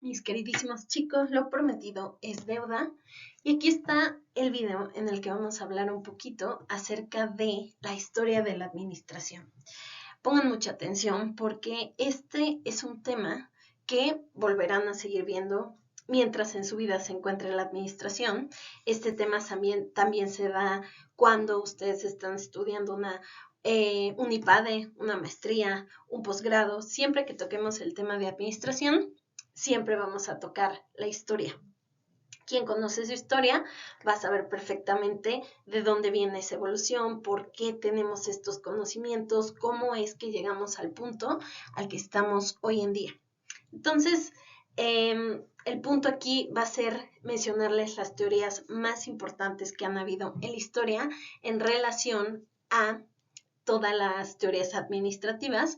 Mis queridísimos chicos, lo prometido es deuda. Y aquí está el video en el que vamos a hablar un poquito acerca de la historia de la administración. Pongan mucha atención porque este es un tema que volverán a seguir viendo mientras en su vida se encuentre la administración. Este tema también se da cuando ustedes están estudiando un IPADE, una maestría, un posgrado. Siempre que toquemos el tema de administración, siempre vamos a tocar la historia. Quien conoce su historia va a saber perfectamente de dónde viene esa evolución, por qué tenemos estos conocimientos, cómo es que llegamos al punto al que estamos hoy en día. Entonces, el punto aquí va a ser mencionarles las teorías más importantes que han habido en la historia en relación a todas las teorías administrativas.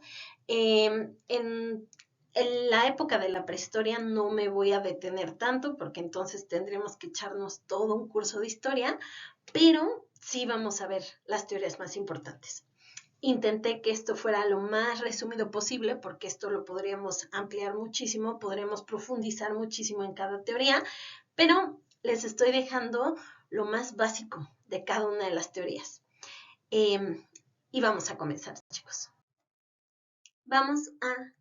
En la época de la prehistoria no me voy a detener tanto porque entonces tendremos que echarnos todo un curso de historia, pero sí vamos a ver las teorías más importantes. Intenté que esto fuera lo más resumido posible porque esto lo podríamos ampliar muchísimo, podremos profundizar muchísimo en cada teoría, pero les estoy dejando lo más básico de cada una de las teorías. Y vamos a comenzar, chicos. Vamos a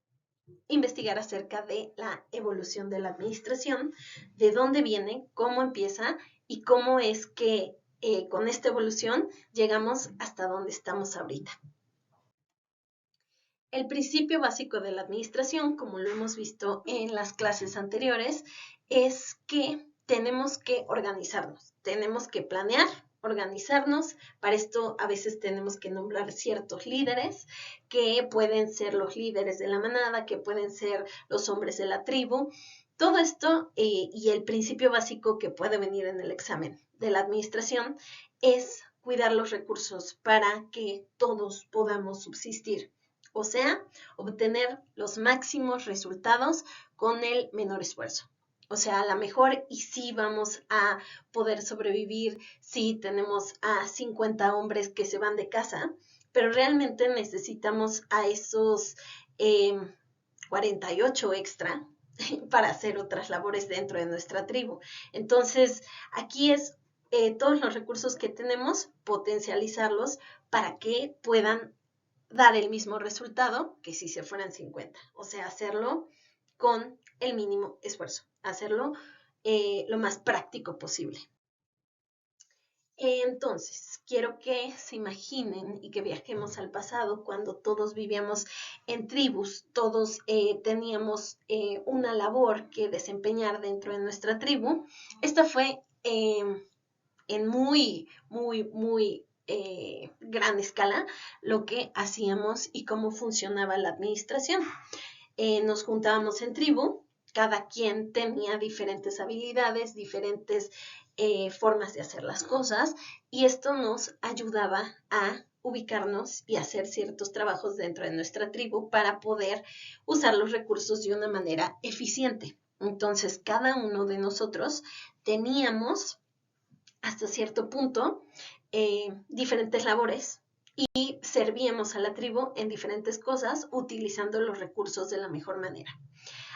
investigar acerca de la evolución de la administración, de dónde viene, cómo empieza y cómo es que con esta evolución llegamos hasta donde estamos ahorita. El principio básico de la administración, como lo hemos visto en las clases anteriores, es que tenemos que organizarnos, tenemos que planear, organizarnos. Para esto a veces tenemos que nombrar ciertos líderes, que pueden ser los líderes de la manada, que pueden ser los hombres de la tribu. Todo esto y el principio básico que puede venir en el examen de la administración es cuidar los recursos para que todos podamos subsistir. O sea, obtener los máximos resultados con el menor esfuerzo. O sea, a lo mejor y sí vamos a poder sobrevivir si tenemos a 50 hombres que se van de casa, pero realmente necesitamos a esos 48 extra para hacer otras labores dentro de nuestra tribu. Entonces, aquí es todos los recursos que tenemos, potencializarlos para que puedan dar el mismo resultado que si se fueran 50. O sea, hacerlo con el mínimo esfuerzo, hacerlo lo más práctico posible. Entonces, quiero que se imaginen y que viajemos al pasado cuando todos vivíamos en tribus, todos teníamos una labor que desempeñar dentro de nuestra tribu. Esta fue en muy gran escala lo que hacíamos y cómo funcionaba la administración. Nos juntábamos en tribu, cada quien tenía diferentes habilidades, diferentes formas de hacer las cosas, y esto nos ayudaba a ubicarnos y hacer ciertos trabajos dentro de nuestra tribu para poder usar los recursos de una manera eficiente. Entonces, cada uno de nosotros teníamos hasta cierto punto diferentes labores y servíamos a la tribu en diferentes cosas utilizando los recursos de la mejor manera.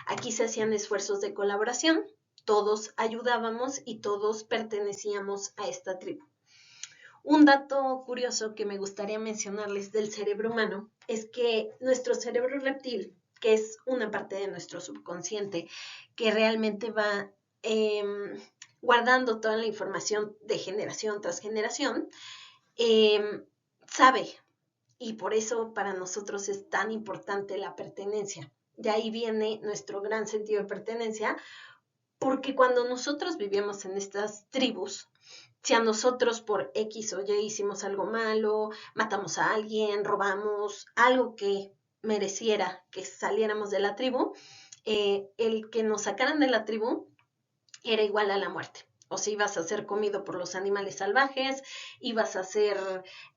Aquí se hacían esfuerzos de colaboración, todos ayudábamos y todos pertenecíamos a esta tribu. Un dato curioso que me gustaría mencionarles del cerebro humano es que nuestro cerebro reptil, que es una parte de nuestro subconsciente que realmente va guardando toda la información de generación tras generación, sabe, y por eso para nosotros es tan importante la pertenencia. De ahí viene nuestro gran sentido de pertenencia, porque cuando nosotros vivíamos en estas tribus, si a nosotros por X o Y hicimos algo malo, matamos a alguien, robamos algo que mereciera que saliéramos de la tribu, el que nos sacaran de la tribu era igual a la muerte. O sea, ibas a ser comido por los animales salvajes, ibas a ser,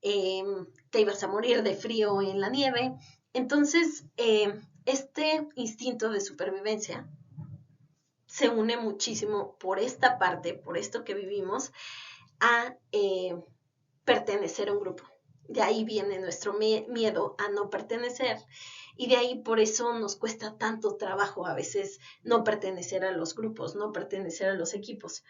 te ibas a morir de frío en la nieve. Entonces, este instinto de supervivencia se une muchísimo por esta parte, por esto que vivimos, a pertenecer a un grupo. De ahí viene nuestro miedo a no pertenecer y de ahí por eso nos cuesta tanto trabajo a veces no pertenecer a los grupos, no pertenecer a los equipos.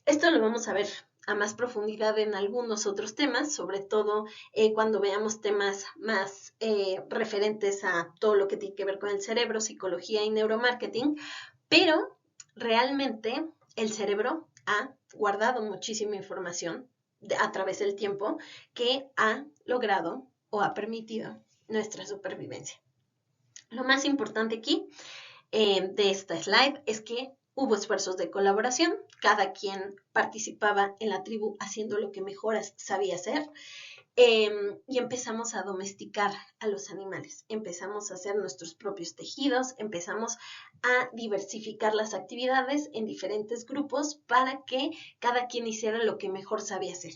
Esto lo vamos a ver a más profundidad en algunos otros temas, sobre todo cuando veamos temas más referentes a todo lo que tiene que ver con el cerebro, psicología y neuromarketing, pero realmente el cerebro ha guardado muchísima información a través del tiempo que ha logrado o ha permitido nuestra supervivencia. Lo más importante aquí de esta slide es que hubo esfuerzos de colaboración, cada quien participaba en la tribu haciendo lo que mejor sabía hacer, y empezamos a domesticar a los animales, empezamos a hacer nuestros propios tejidos, empezamos a diversificar las actividades en diferentes grupos para que cada quien hiciera lo que mejor sabía hacer.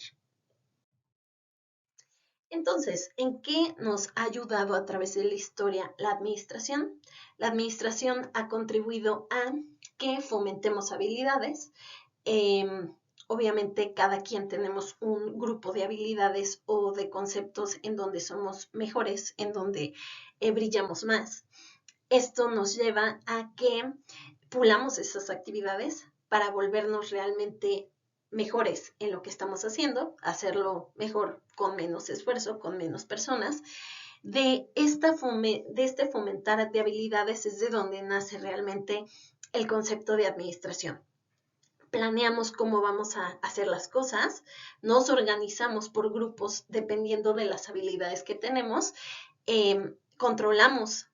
Entonces, ¿en qué nos ha ayudado a través de la historia la administración? La administración ha contribuido a que fomentemos habilidades. Obviamente, cada quien tenemos un grupo de habilidades o de conceptos en donde somos mejores, en donde brillamos más. Esto nos lleva a que pulamos esas actividades para volvernos realmente mejores en lo que estamos haciendo, hacerlo mejor con menos esfuerzo, con menos personas. De este fomentar de habilidades es de donde nace realmente el concepto de administración. Planeamos cómo vamos a hacer las cosas, nos organizamos por grupos dependiendo de las habilidades que tenemos, controlamos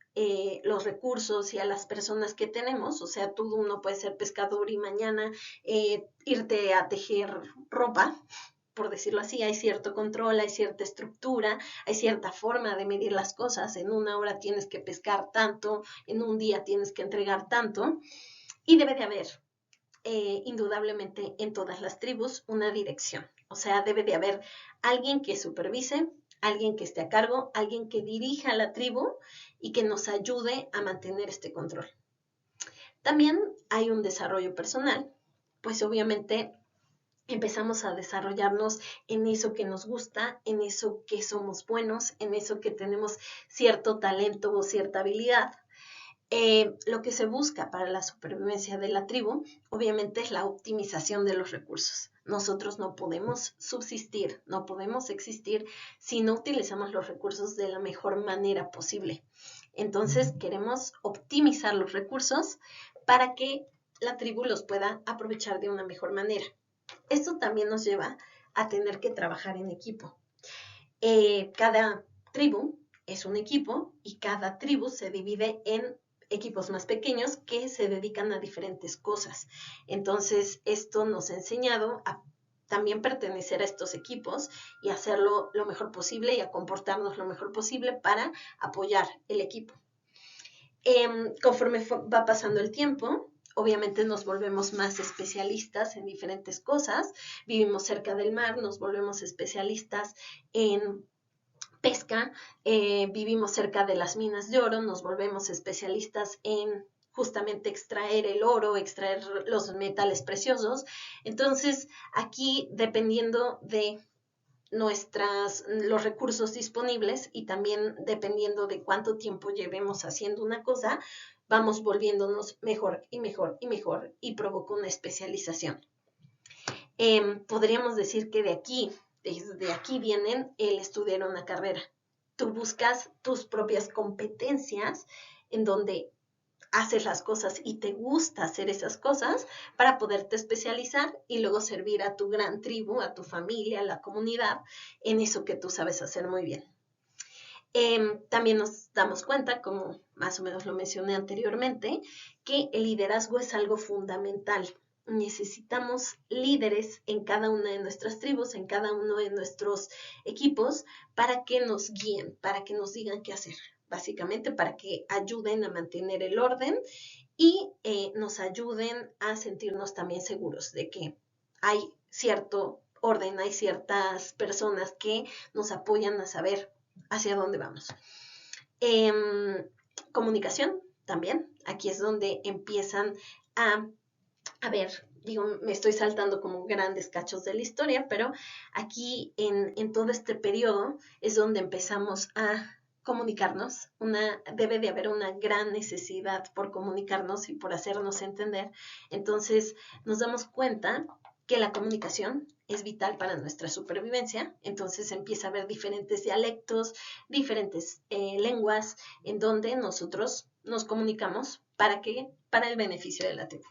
los recursos y a las personas que tenemos, o sea, tú no puedes ser pescador y mañana irte a tejer ropa, por decirlo así, hay cierto control, hay cierta estructura, hay cierta forma de medir las cosas, en una hora tienes que pescar tanto, en un día tienes que entregar tanto, y debe de haber indudablemente en todas las tribus una dirección, o sea, debe de haber alguien que supervise, alguien que esté a cargo, alguien que dirija la tribu y que nos ayude a mantener este control. También hay un desarrollo personal, pues obviamente empezamos a desarrollarnos en eso que nos gusta, en eso que somos buenos, en eso que tenemos cierto talento o cierta habilidad. Lo que se busca para la supervivencia de la tribu, obviamente, es la optimización de los recursos. Nosotros no podemos subsistir, no podemos existir si no utilizamos los recursos de la mejor manera posible. Entonces, queremos optimizar los recursos para que la tribu los pueda aprovechar de una mejor manera. Esto también nos lleva a tener que trabajar en equipo. Cada tribu es un equipo y cada tribu se divide en equipos más pequeños que se dedican a diferentes cosas. Entonces, esto nos ha enseñado a también pertenecer a estos equipos y hacerlo lo mejor posible y a comportarnos lo mejor posible para apoyar el equipo. Conforme va pasando el tiempo, obviamente nos volvemos más especialistas en diferentes cosas. Vivimos cerca del mar, nos volvemos especialistas en pesca, vivimos cerca de las minas de oro, nos volvemos especialistas en justamente extraer el oro, extraer los metales preciosos. Entonces, aquí, dependiendo de los recursos disponibles y también dependiendo de cuánto tiempo llevemos haciendo una cosa, vamos volviéndonos mejor y mejor y mejor y provoca una especialización. Podríamos decir que desde aquí vienen el estudiar una carrera. Tú buscas tus propias competencias en donde haces las cosas y te gusta hacer esas cosas para poderte especializar y luego servir a tu gran tribu, a tu familia, a la comunidad en eso que tú sabes hacer muy bien. También nos damos cuenta, como más o menos lo mencioné anteriormente, que el liderazgo es algo fundamental. Necesitamos líderes en cada una de nuestras tribus, en cada uno de nuestros equipos, para que nos guíen, para que nos digan qué hacer, básicamente para que ayuden a mantener el orden y nos ayuden a sentirnos también seguros de que hay cierto orden, hay ciertas personas que nos apoyan a saber hacia dónde vamos. Comunicación también, aquí es donde empiezan a ver, digo, me estoy saltando como grandes cachos de la historia, pero aquí en todo este periodo es donde empezamos a comunicarnos, debe de haber una gran necesidad por comunicarnos y por hacernos entender. Entonces nos damos cuenta que la comunicación es vital para nuestra supervivencia. Entonces empieza a haber diferentes dialectos, diferentes lenguas en donde nosotros nos comunicamos para el beneficio de la tribu.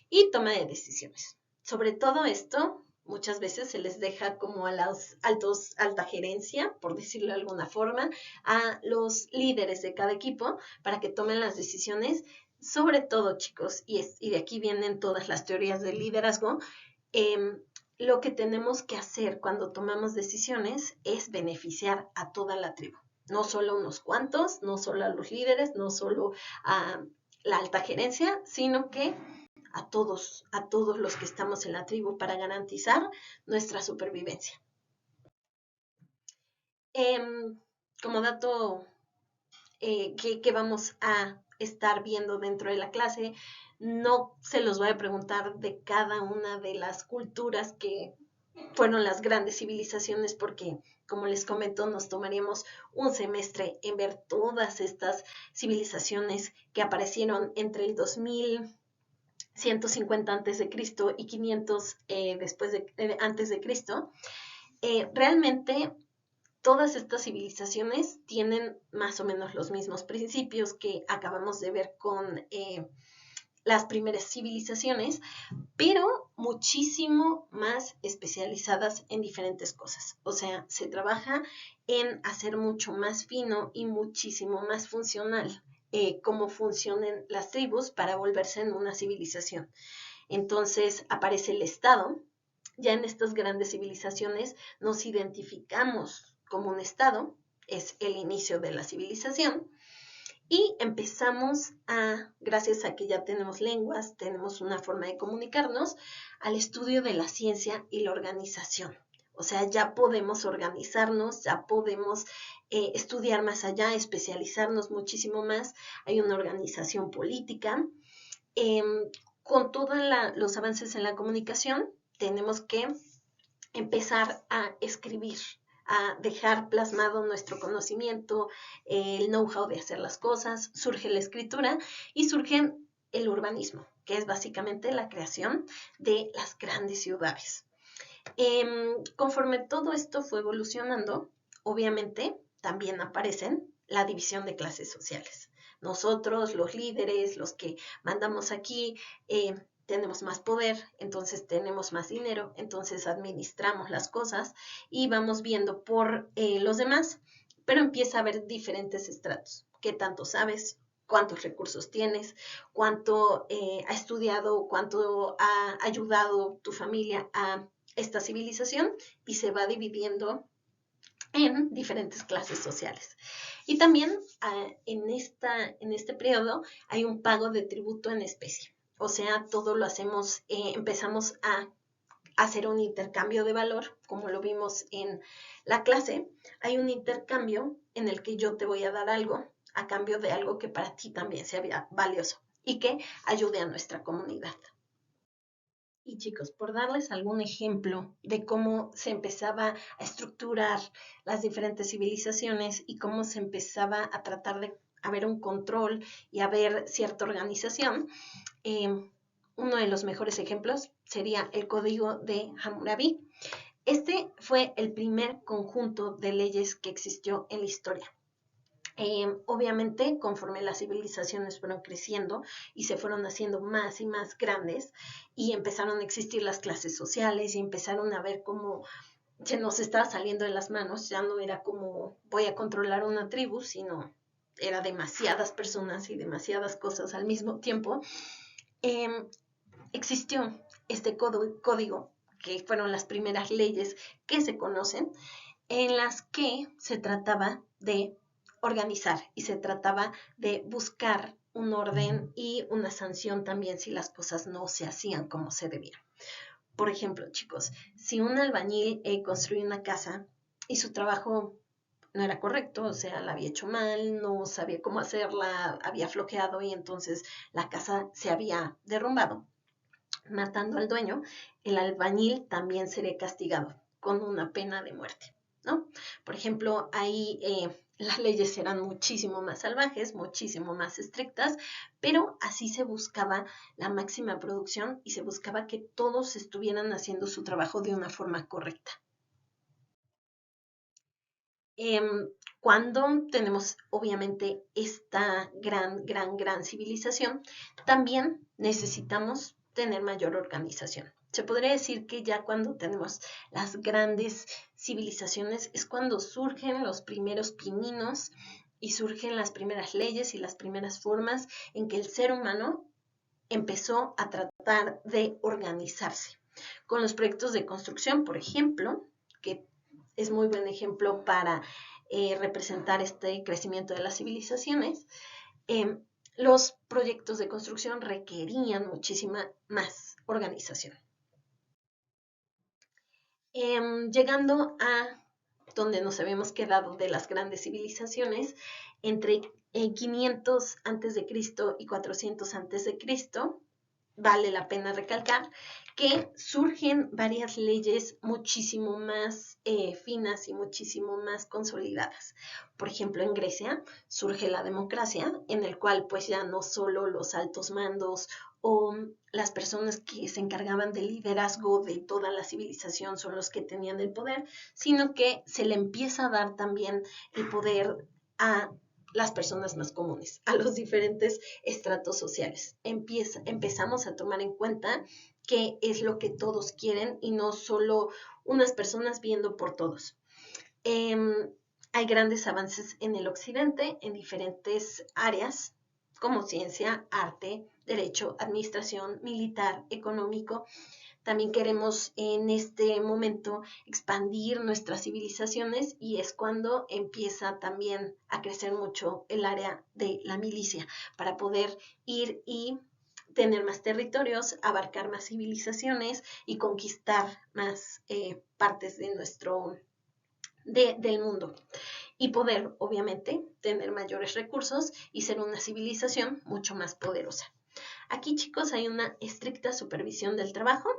Y toma de decisiones. Sobre todo esto, muchas veces se les deja como a los alta gerencia, por decirlo de alguna forma, a los líderes de cada equipo para que tomen las decisiones. Sobre todo, chicos, y de aquí vienen todas las teorías del liderazgo, lo que tenemos que hacer cuando tomamos decisiones es beneficiar a toda la tribu. No solo a unos cuantos, no solo a los líderes, no solo a la alta gerencia, sino que a todos los que estamos en la tribu para garantizar nuestra supervivencia. Como dato que vamos a estar viendo dentro de la clase, no se los voy a preguntar de cada una de las culturas que fueron las grandes civilizaciones, porque, como les comento, nos tomaríamos un semestre en ver todas estas civilizaciones que aparecieron entre el 2150 antes de Cristo y 500 antes de Cristo. Realmente todas estas civilizaciones tienen más o menos los mismos principios que acabamos de ver con las primeras civilizaciones, pero muchísimo más especializadas en diferentes cosas. O sea, se trabaja en hacer mucho más fino y muchísimo más funcional cómo funcionan las tribus para volverse en una civilización. Entonces aparece el Estado. Ya en estas grandes civilizaciones nos identificamos como un Estado, es el inicio de la civilización, y empezamos gracias a que ya tenemos lenguas, tenemos una forma de comunicarnos, al estudio de la ciencia y la organización. O sea, ya podemos organizarnos, ya podemos estudiar más allá, especializarnos muchísimo más. Hay una organización política. Con todos los avances en la comunicación, tenemos que empezar a escribir, a dejar plasmado nuestro conocimiento, el know-how de hacer las cosas. Surge la escritura y surge el urbanismo, que es básicamente la creación de las grandes ciudades. Conforme todo esto fue evolucionando, obviamente también aparecen la división de clases sociales. Nosotros, los líderes, los que mandamos aquí, tenemos más poder, entonces tenemos más dinero, entonces administramos las cosas y vamos viendo por los demás, pero empieza a haber diferentes estratos. ¿Qué tanto sabes? ¿Cuántos recursos tienes? ¿Cuánto ha estudiado? ¿Cuánto ha ayudado tu familia a esta civilización? Y se va dividiendo en diferentes clases sociales. Y también en este periodo hay un pago de tributo en especie. O sea, todo lo hacemos, empezamos a hacer un intercambio de valor, como lo vimos en la clase. Hay un intercambio en el que yo te voy a dar algo a cambio de algo que para ti también sea valioso y que ayude a nuestra comunidad. Y chicos, por darles algún ejemplo de cómo se empezaba a estructurar las diferentes civilizaciones y cómo se empezaba a tratar de haber un control y haber cierta organización, uno de los mejores ejemplos sería el Código de Hammurabi. Este fue el primer conjunto de leyes que existió en la historia. Obviamente, conforme las civilizaciones fueron creciendo y se fueron haciendo más y más grandes y empezaron a existir las clases sociales y empezaron a ver cómo se nos estaba saliendo de las manos, ya no era como voy a controlar una tribu, sino era demasiadas personas y demasiadas cosas al mismo tiempo. Existió este código, que fueron las primeras leyes que se conocen, en las que se trataba de organizar y se trataba de buscar un orden y una sanción también si las cosas no se hacían como se debía. Por ejemplo, chicos, si un albañil construye una casa y su trabajo no era correcto, o sea, la había hecho mal, no sabía cómo hacerla, había flojeado y entonces la casa se había derrumbado, matando al dueño, el albañil también sería castigado con una pena de muerte, ¿no? Por ejemplo, hay las leyes eran muchísimo más salvajes, muchísimo más estrictas, pero así se buscaba la máxima producción y se buscaba que todos estuvieran haciendo su trabajo de una forma correcta. Cuando tenemos obviamente esta gran civilización, también necesitamos tener mayor organización. Se podría decir que ya cuando tenemos las grandes civilizaciones es cuando surgen los primeros pininos y surgen las primeras leyes y las primeras formas en que el ser humano empezó a tratar de organizarse. Con los proyectos de construcción, por ejemplo, que es muy buen ejemplo para representar este crecimiento de las civilizaciones, los proyectos de construcción requerían muchísima más organización. Llegando a donde nos habíamos quedado de las grandes civilizaciones, entre 500 a.C. y 400 a.C., vale la pena recalcar que surgen varias leyes muchísimo más finas y muchísimo más consolidadas. Por ejemplo, en Grecia surge la democracia, en el cual pues ya no solo los altos mandos o las personas que se encargaban del liderazgo de toda la civilización son los que tenían el poder, sino que se le empieza a dar también el poder a las personas más comunes, a los diferentes estratos sociales. Empezamos a tomar en cuenta qué es lo que todos quieren y no solo unas personas viendo por todos. Hay grandes avances en el occidente en diferentes áreas como ciencia, arte, derecho, administración, militar, económico. También queremos en este momento expandir nuestras civilizaciones y es cuando empieza también a crecer mucho el área de la milicia para poder ir y tener más territorios, abarcar más civilizaciones y conquistar más partes de del mundo y poder obviamente tener mayores recursos y ser una civilización mucho más poderosa. Aquí, chicos, hay una estricta supervisión del trabajo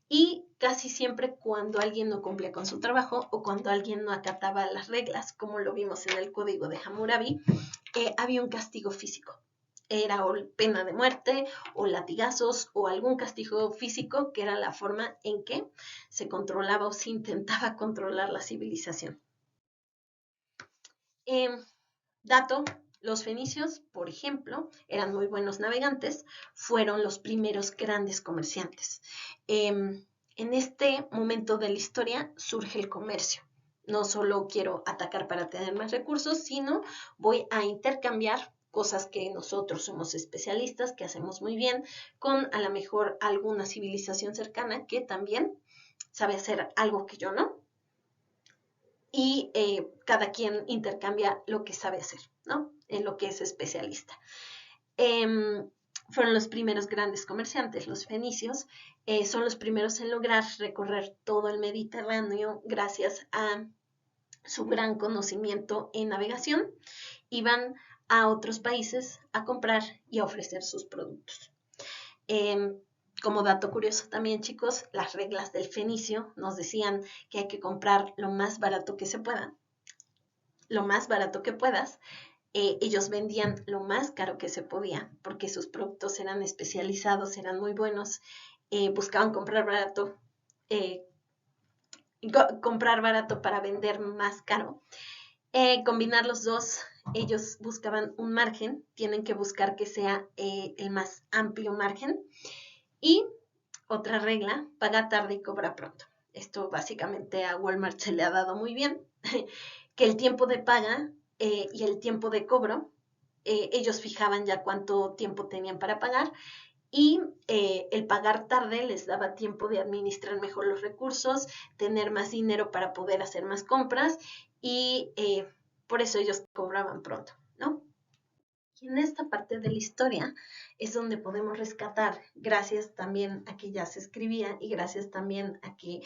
y casi siempre cuando alguien no cumplía con su trabajo o cuando alguien no acataba las reglas, como lo vimos en el código de Hammurabi, había un castigo físico. Era o pena de muerte o latigazos o algún castigo físico que era la forma en que se controlaba o se intentaba controlar la civilización. Dato, los fenicios, por ejemplo, eran muy buenos navegantes, fueron los primeros grandes comerciantes. En este momento de la historia surge el comercio. No solo quiero atacar para tener más recursos, sino voy a intercambiar cosas que nosotros somos especialistas, que hacemos muy bien, con a lo mejor alguna civilización cercana que también sabe hacer algo que yo no, y cada quien intercambia lo que sabe hacer, ¿no? En lo que es especialista. Fueron los primeros grandes comerciantes, los fenicios, son los primeros en lograr recorrer todo el Mediterráneo gracias a su gran conocimiento en navegación. Iban a otros países a comprar y a ofrecer sus productos. Como dato curioso también, chicos, las reglas del fenicio nos decían que hay que comprar lo más barato que se pueda, lo más barato que puedas. Ellos vendían lo más caro que se podía porque sus productos eran especializados, eran muy buenos, buscaban comprar barato para vender más caro. Combinar los dos, ellos buscaban un margen, tienen que buscar que sea el más amplio margen. Y otra regla, paga tarde y cobra pronto. Esto básicamente a Walmart se le ha dado muy bien, que el tiempo de paga y el tiempo de cobro, ellos fijaban ya cuánto tiempo tenían para pagar y el pagar tarde les daba tiempo de administrar mejor los recursos, tener más dinero para poder hacer más compras y por eso ellos cobraban pronto, ¿no? Y en esta parte de la historia es donde podemos rescatar, gracias también a que ya se escribía y gracias también a que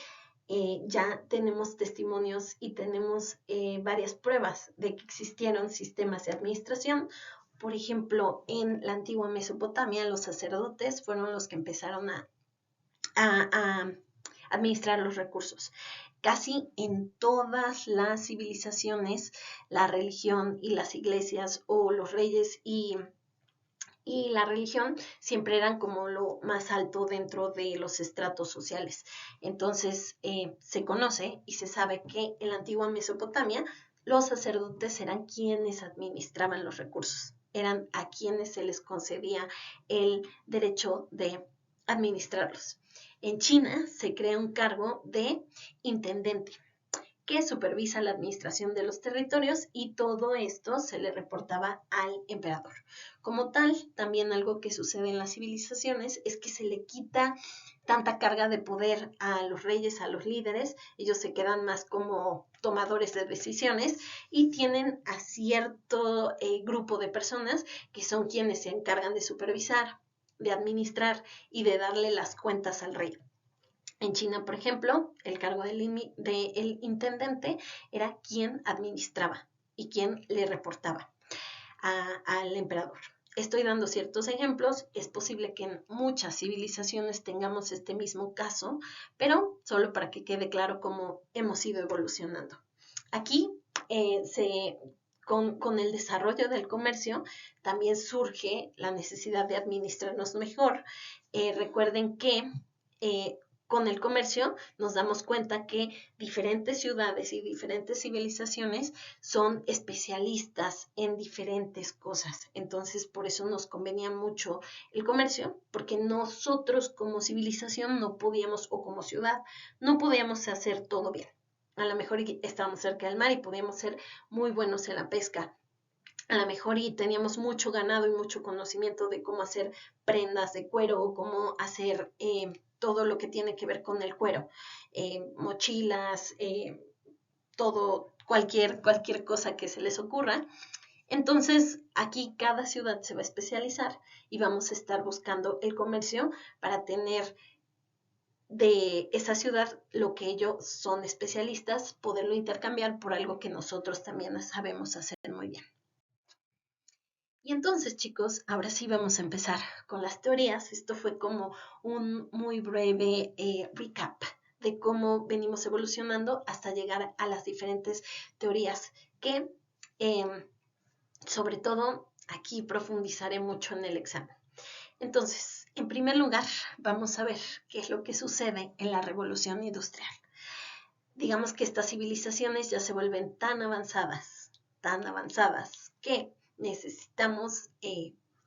ya tenemos testimonios y tenemos varias pruebas de que existieron sistemas de administración. Por ejemplo, en la antigua Mesopotamia, los sacerdotes fueron los que empezaron a administrar los recursos. Casi en todas las civilizaciones, la religión y las iglesias o los reyes y la religión siempre eran como lo más alto dentro de los estratos sociales. Entonces se conoce y se sabe que en la antigua Mesopotamia los sacerdotes eran quienes administraban los recursos, eran a quienes se les concedía el derecho de administrarlos. En China se crea un cargo de intendente que supervisa la administración de los territorios y todo esto se le reportaba al emperador. Como tal, también algo que sucede en las civilizaciones es que se le quita tanta carga de poder a los reyes, a los líderes, ellos se quedan más como tomadores de decisiones y tienen a cierto grupo de personas que son quienes se encargan de supervisar, de administrar y de darle las cuentas al rey. En China, por ejemplo, el cargo del intendente era quien administraba y quien le reportaba al emperador. Estoy dando ciertos ejemplos, es posible que en muchas civilizaciones tengamos este mismo caso, pero solo para que quede claro cómo hemos ido evolucionando. Aquí con el desarrollo del comercio también surge la necesidad de administrarnos mejor. Recuerden que con el comercio nos damos cuenta que diferentes ciudades y diferentes civilizaciones son especialistas en diferentes cosas. Entonces, por eso nos convenía mucho el comercio, porque nosotros como civilización no podíamos, o como ciudad, no podíamos hacer todo bien. A lo mejor estábamos cerca del mar y podíamos ser muy buenos en la pesca. A lo mejor y teníamos mucho ganado y mucho conocimiento de cómo hacer prendas de cuero o cómo hacer todo lo que tiene que ver con el cuero, mochilas, todo, cualquier cosa que se les ocurra. Entonces, aquí cada ciudad se va a especializar y vamos a estar buscando el comercio para tener de esa ciudad lo que ellos son especialistas, poderlo intercambiar por algo que nosotros también sabemos hacer muy bien. Y entonces, chicos, ahora sí vamos a empezar con las teorías. Esto fue como un muy breve recap de cómo venimos evolucionando hasta llegar a las diferentes teorías que, sobre todo, aquí profundizaré mucho en el examen. Entonces, en primer lugar, vamos a ver qué es lo que sucede en la revolución industrial. Digamos que estas civilizaciones ya se vuelven tan avanzadas que necesitamos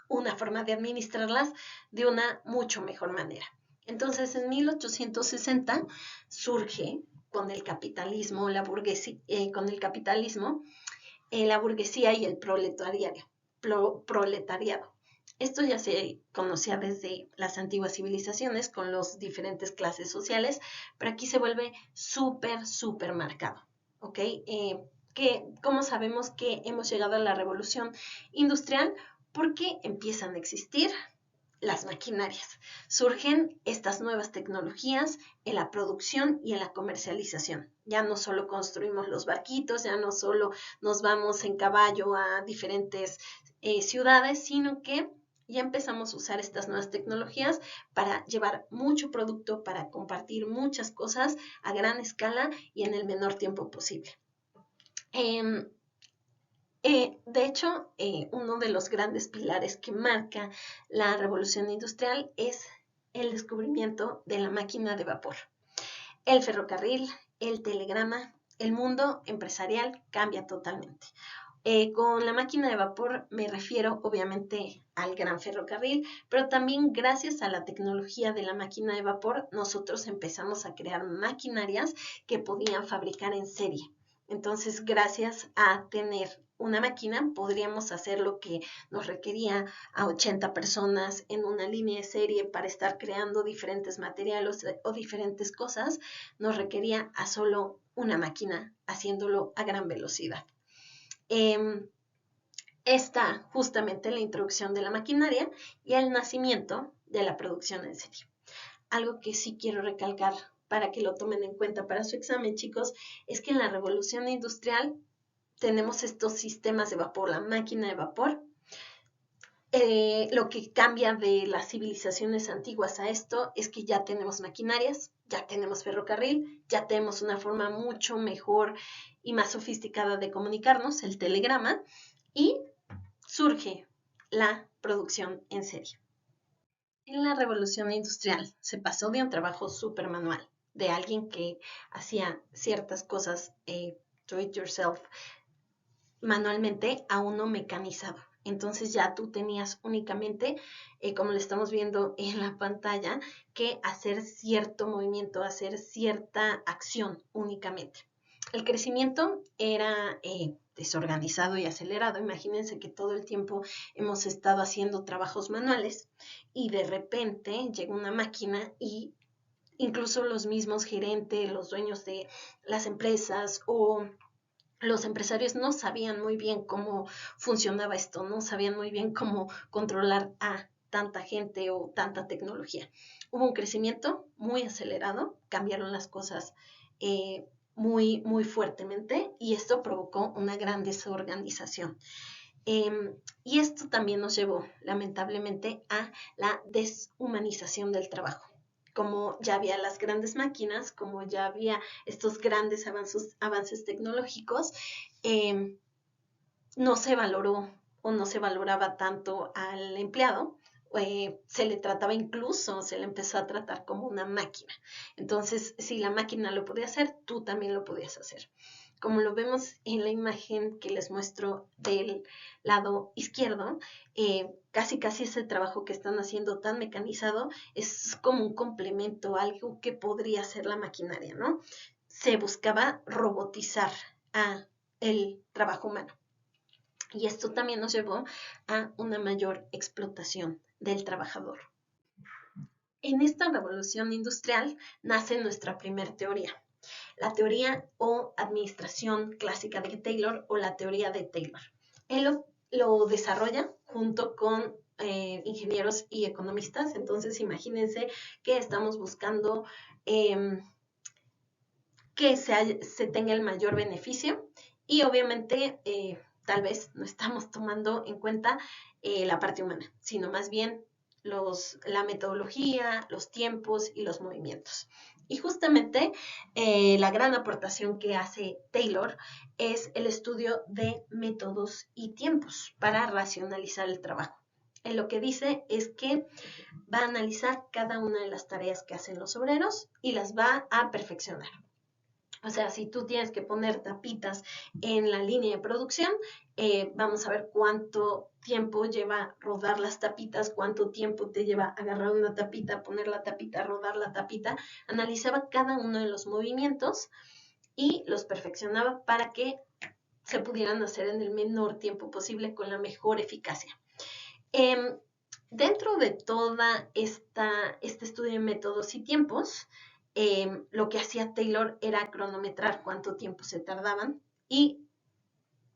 una forma de administrarlas de una mucho mejor manera. Entonces, en 1860 surge con el capitalismo, la burguesía y el proletariado. Esto ya se conocía desde las antiguas civilizaciones con las diferentes clases sociales, pero aquí se vuelve súper marcado, ¿ok? ¿Cómo sabemos que hemos llegado a la revolución industrial? Porque empiezan a existir las maquinarias. Surgen estas nuevas tecnologías en la producción y en la comercialización. Ya no solo construimos los barquitos, ya no solo nos vamos en caballo a diferentes ciudades, sino que ya empezamos a usar estas nuevas tecnologías para llevar mucho producto, para compartir muchas cosas a gran escala y en el menor tiempo posible. De hecho, uno de los grandes pilares que marca la revolución industrial es el descubrimiento de la máquina de vapor. El ferrocarril, el telegrama, el mundo empresarial cambia totalmente. Con la máquina de vapor me refiero obviamente al gran ferrocarril, pero también gracias a la tecnología de la máquina de vapor nosotros empezamos a crear maquinarias que podían fabricar en serie. Entonces, gracias a tener una máquina, podríamos hacer lo que nos requería a 80 personas en una línea de serie para estar creando diferentes materiales o diferentes cosas, nos requería a solo una máquina haciéndolo a gran velocidad. Está justamente la introducción de la maquinaria y el nacimiento de la producción en serie. Algo que sí quiero recalcar para que lo tomen en cuenta para su examen, chicos, es que en la revolución industrial tenemos estos sistemas de vapor, la máquina de vapor, Lo que cambia de las civilizaciones antiguas a esto es que ya tenemos maquinarias, ya tenemos ferrocarril, ya tenemos una forma mucho mejor y más sofisticada de comunicarnos, el telegrama, y surge la producción en serie. En la revolución industrial se pasó de un trabajo súper manual, de alguien que hacía ciertas cosas do it yourself manualmente, a uno mecanizado. Entonces ya tú tenías únicamente, como lo estamos viendo en la pantalla, que hacer cierto movimiento, hacer cierta acción únicamente. El crecimiento era desorganizado y acelerado. Imagínense que todo el tiempo hemos estado haciendo trabajos manuales y de repente llega una máquina y incluso los mismos gerentes, los dueños de las empresas o los empresarios no sabían muy bien cómo funcionaba esto, no sabían muy bien cómo controlar a tanta gente o tanta tecnología. Hubo un crecimiento muy acelerado, cambiaron las cosas muy fuertemente y esto provocó una gran desorganización. Y esto también nos llevó, lamentablemente, a la deshumanización del trabajo. Como ya había las grandes máquinas, como ya había estos grandes avances tecnológicos, eh, no se valoró o no se valoraba tanto al empleado. Se le trataba incluso, se le empezó a tratar como una máquina. Entonces, si la máquina lo podía hacer, tú también lo podías hacer. Como lo vemos en la imagen que les muestro del lado izquierdo, casi ese trabajo que están haciendo tan mecanizado es como un complemento, algo que podría ser la maquinaria, ¿no? Se buscaba robotizar a el trabajo humano. Y esto también nos llevó a una mayor explotación del trabajador. En esta revolución industrial nace nuestra primera teoría, la teoría o administración clásica de Taylor o la teoría de Taylor. Él lo desarrolla junto con ingenieros y economistas, entonces imagínense que estamos buscando que se tenga el mayor beneficio y obviamente tal vez no estamos tomando en cuenta la parte humana, sino más bien la metodología, los tiempos y los movimientos. Y justamente la gran aportación que hace Taylor es el estudio de métodos y tiempos para racionalizar el trabajo. En lo que dice es que va a analizar cada una de las tareas que hacen los obreros y las va a perfeccionar. O sea, si tú tienes que poner tapitas en la línea de producción, vamos a ver cuánto tiempo lleva rodar las tapitas, cuánto tiempo te lleva agarrar una tapita, poner la tapita, rodar la tapita. Analizaba cada uno de los movimientos y los perfeccionaba para que se pudieran hacer en el menor tiempo posible con la mejor eficacia. Eh, Dentro de toda este estudio de métodos y tiempos, lo que hacía Taylor era cronometrar cuánto tiempo se tardaban y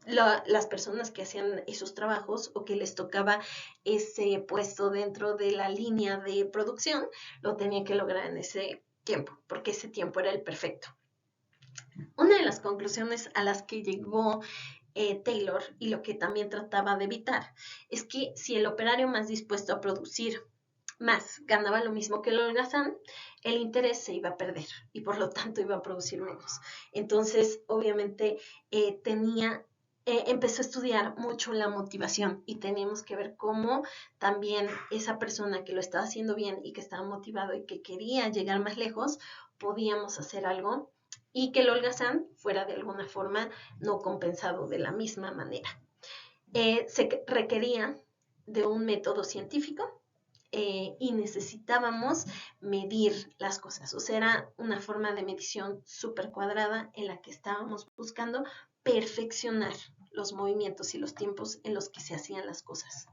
las personas que hacían esos trabajos o que les tocaba ese puesto dentro de la línea de producción, lo tenían que lograr en ese tiempo, porque ese tiempo era el perfecto. Una de las conclusiones a las que llegó Taylor y lo que también trataba de evitar es que si el operario más dispuesto a producir más ganaba lo mismo que el holgazán, el interés se iba a perder y por lo tanto iba a producir menos. Entonces, obviamente, empezó a estudiar mucho la motivación y teníamos que ver cómo también esa persona que lo estaba haciendo bien y que estaba motivado y que quería llegar más lejos, podíamos hacer algo y que el holgazán fuera de alguna forma no compensado de la misma manera. Se requería de un método científico y necesitábamos medir las cosas. O sea, era una forma de medición súper cuadrada en la que estábamos buscando perfeccionar los movimientos y los tiempos en los que se hacían las cosas.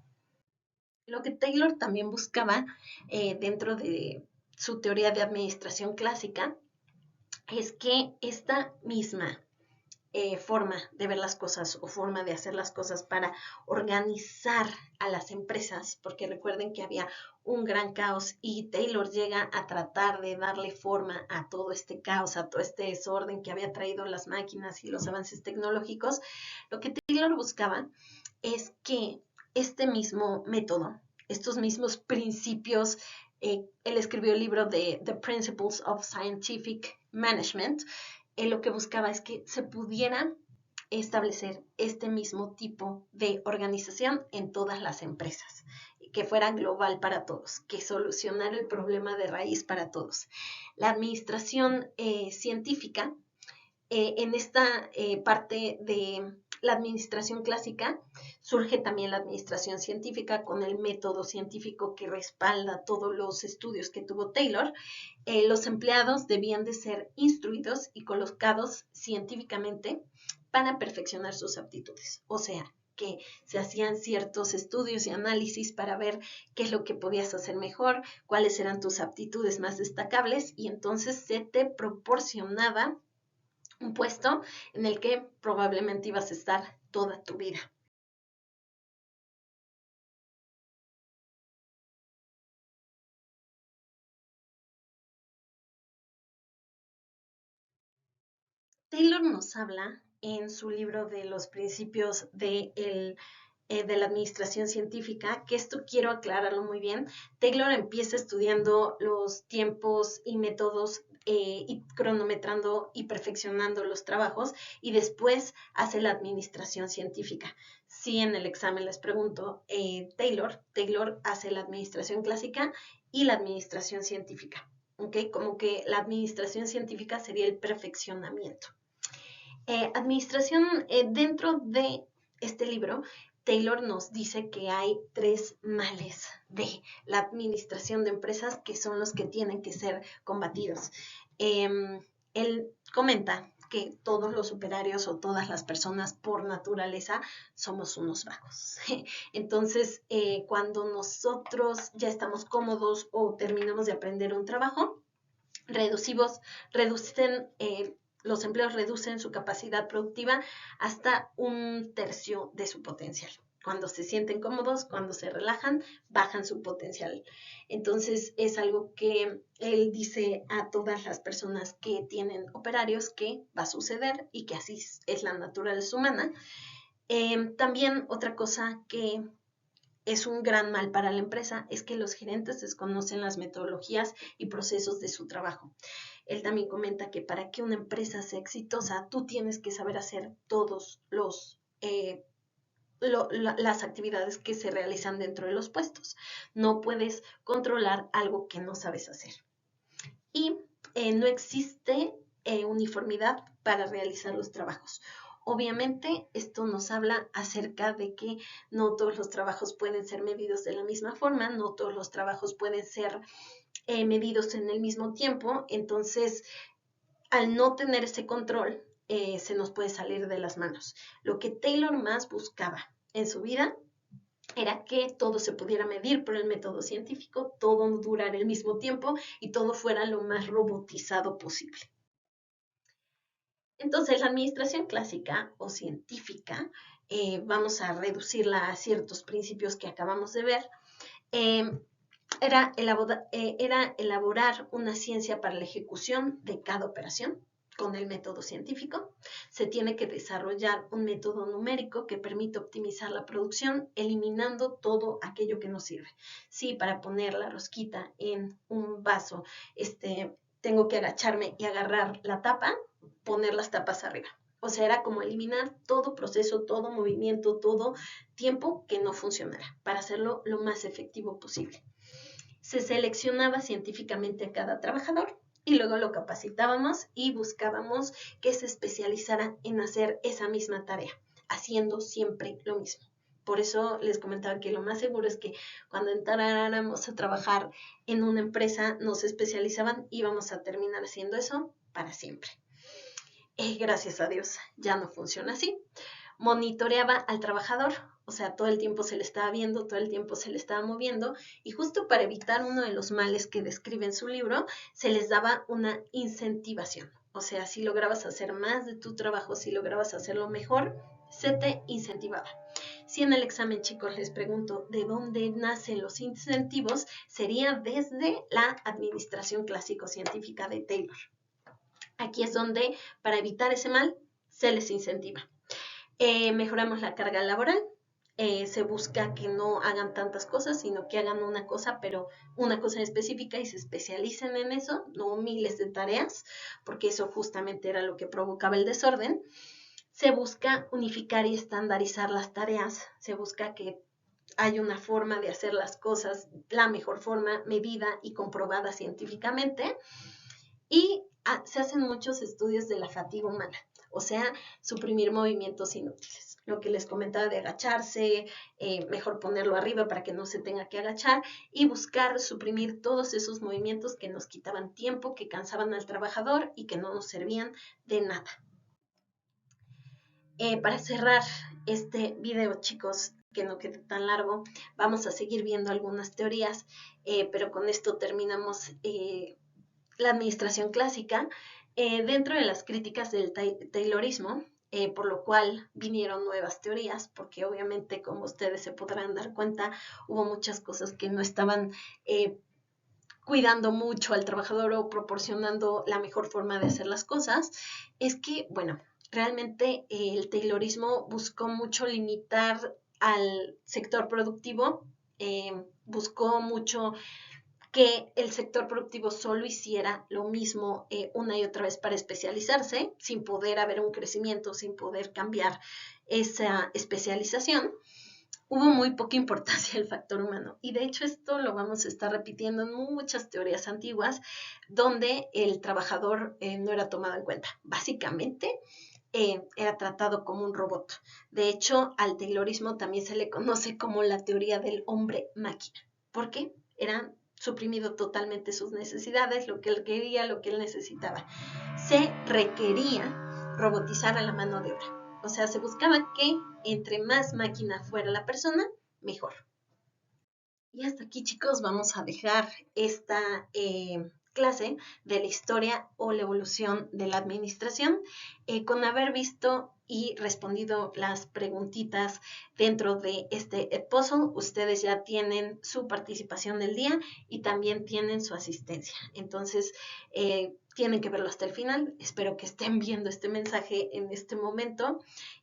Lo que Taylor también buscaba dentro de su teoría de administración clásica es que esta misma forma de ver las cosas o forma de hacer las cosas para organizar a las empresas, porque recuerden que había un gran caos y Taylor llega a tratar de darle forma a todo este caos, a todo este desorden que había traído las máquinas y los avances tecnológicos. Lo que Taylor buscaba es que este mismo método, estos mismos principios. Él escribió el libro de The Principles of Scientific Management. Lo que buscaba es que se pudiera establecer este mismo tipo de organización en todas las empresas, que fuera global para todos, que solucionara el problema de raíz para todos. La administración científica, en esta parte de la administración clásica, surge también la administración científica con el método científico que respalda todos los estudios que tuvo Taylor. Los empleados debían de ser instruidos y colocados científicamente para perfeccionar sus aptitudes. O sea, que se hacían ciertos estudios y análisis para ver qué es lo que podías hacer mejor, cuáles eran tus aptitudes más destacables, y entonces se te proporcionaba un puesto en el que probablemente ibas a estar toda tu vida. Taylor nos habla en su libro de los principios de la administración científica, que esto quiero aclararlo muy bien. Taylor empieza estudiando los tiempos y métodos y cronometrando y perfeccionando los trabajos, y después hace la administración científica. Si en el examen les pregunto, Taylor hace la administración clásica y la administración científica. ¿Okay? Como que la administración científica sería el perfeccionamiento. Administración, dentro de este libro, Taylor nos dice que hay 3 males de la administración de empresas que son los que tienen que ser combatidos. Él comenta que todos los operarios o todas las personas por naturaleza somos unos vagos. Entonces, cuando nosotros ya estamos cómodos o terminamos de aprender un trabajo, los empleos reducen su capacidad productiva hasta 1/3 de su potencial. Cuando se sienten cómodos, cuando se relajan, bajan su potencial. Entonces es algo que él dice a todas las personas que tienen operarios que va a suceder y que así es la naturaleza humana. También otra cosa que es un gran mal para la empresa es que los gerentes desconocen las metodologías y procesos de su trabajo. Él también comenta que para que una empresa sea exitosa, tú tienes que saber hacer todos las actividades que se realizan dentro de los puestos. No puedes controlar algo que no sabes hacer. Y no existe uniformidad para realizar los trabajos. Obviamente, esto nos habla acerca de que no todos los trabajos pueden ser medidos de la misma forma, no todos los trabajos pueden ser medidos en el mismo tiempo. Entonces, al no tener ese control, se nos puede salir de las manos. Lo que Taylor más buscaba en su vida era que todo se pudiera medir por el método científico, todo durara el mismo tiempo y todo fuera lo más robotizado posible. Entonces, la administración clásica o científica, vamos a reducirla a ciertos principios que acabamos de ver, eh, era elaborar una ciencia para la ejecución de cada operación con el método científico. Se tiene que desarrollar un método numérico que permite optimizar la producción, eliminando todo aquello que no sirve. Sí, para poner la rosquita en un vaso, tengo que agacharme y agarrar la tapa, poner las tapas arriba. O sea, era como eliminar todo proceso, todo movimiento, todo tiempo que no funcionara, para hacerlo lo más efectivo posible. Se seleccionaba científicamente a cada trabajador y luego lo capacitábamos y buscábamos que se especializara en hacer esa misma tarea, haciendo siempre lo mismo. Por eso les comentaba que lo más seguro es que cuando entráramos a trabajar en una empresa nos especializaban y íbamos a terminar haciendo eso para siempre. Gracias a Dios ya no funciona así. Monitoreaba al trabajador, o sea, todo el tiempo se le estaba viendo, todo el tiempo se le estaba moviendo, y justo para evitar uno de los males que describe en su libro, se les daba una incentivación. O sea, si lograbas hacer más de tu trabajo, si lograbas hacerlo mejor, se te incentivaba. Si en el examen, chicos, les pregunto de dónde nacen los incentivos, sería desde la administración clásico-científica de Taylor. Aquí es donde, para evitar ese mal, se les incentiva. Mejoramos la carga laboral, Se busca que no hagan tantas cosas, sino que hagan una cosa, pero una cosa específica y se especialicen en eso, no miles de tareas, porque eso justamente era lo que provocaba el desorden. Se busca unificar y estandarizar las tareas, se busca que haya una forma de hacer las cosas, la mejor forma, medida y comprobada científicamente. Y se hacen muchos estudios de la fatiga humana, o sea, suprimir movimientos inútiles. Lo que les comentaba de agacharse, mejor ponerlo arriba para que no se tenga que agachar y buscar suprimir todos esos movimientos que nos quitaban tiempo, que cansaban al trabajador y que no nos servían de nada. Para cerrar este video, chicos, que no quede tan largo, vamos a seguir viendo algunas teorías, pero con esto terminamos la administración clásica. Dentro de las críticas del Taylorismo, por lo cual vinieron nuevas teorías, porque obviamente, como ustedes se podrán dar cuenta, hubo muchas cosas que no estaban cuidando mucho al trabajador o proporcionando la mejor forma de hacer las cosas. Es que, bueno, realmente el Taylorismo buscó mucho limitar al sector productivo, buscó mucho que el sector productivo solo hiciera lo mismo una y otra vez para especializarse, sin poder haber un crecimiento, sin poder cambiar esa especialización. Hubo muy poca importancia el factor humano. Y de hecho esto lo vamos a estar repitiendo en muchas teorías antiguas, donde el trabajador no era tomado en cuenta. Básicamente, era tratado como un robot. De hecho, al Taylorismo también se le conoce como la teoría del hombre-máquina. ¿Por qué? Eran suprimido totalmente sus necesidades, lo que él quería, lo que él necesitaba. Se requería robotizar a la mano de obra. O sea, se buscaba que entre más máquina fuera la persona, mejor. Y hasta aquí, chicos, vamos a dejar esta clase de la historia o la evolución de la administración, con haber visto y respondido las preguntitas dentro de este puzzle. Ustedes ya tienen su participación del día y también tienen su asistencia. Entonces, tienen que verlo hasta el final. Espero que estén viendo este mensaje en este momento.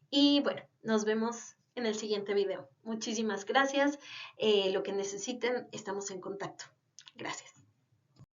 Y bueno, nos vemos en el siguiente video. Muchísimas gracias. Lo que necesiten, estamos en contacto. Gracias.